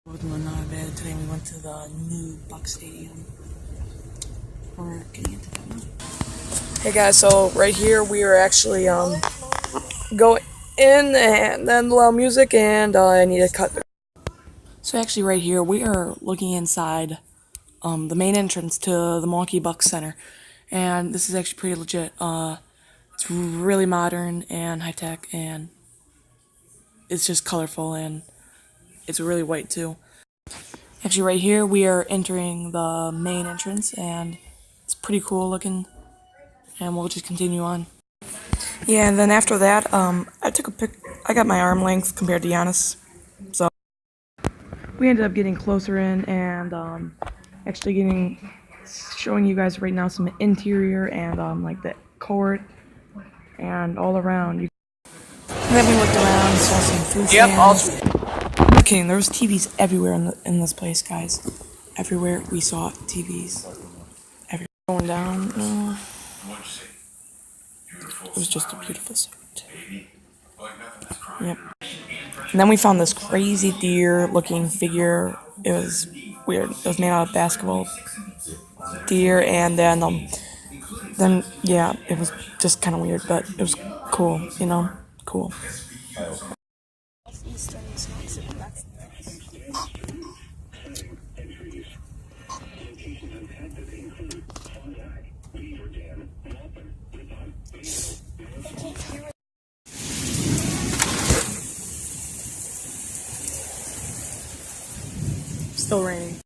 We're doing another video. Today we went to the new Bucks Stadium. We're getting into that now. Hey guys, so right here we are actually going in and then loud music, and I need to cut. So actually right here we are looking inside the main entrance to the Milwaukee Bucks Center, and this is actually pretty legit. It's really modern and high tech, and it's just colorful, and it's really white too. Actually, right here we are entering the main entrance, and it's pretty cool looking. And we'll just continue on. Yeah, and then after that, I took a pic. I got my arm length compared to Giannis, so we ended up getting closer in and actually showing you guys right now some interior and like the court and all around. And then we looked around and saw some food stands. I'm not kidding. There was TVs everywhere in this place, guys. Everywhere we saw TVs. Everywhere. Going down. It was just a beautiful sight. Yep. And then we found this crazy deer-looking figure. It was weird. It was made out of basketball deer, and then yeah, it was just kind of weird, but it was cool. You know, cool. Still raining.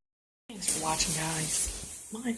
Thanks for watching, guys. Bye.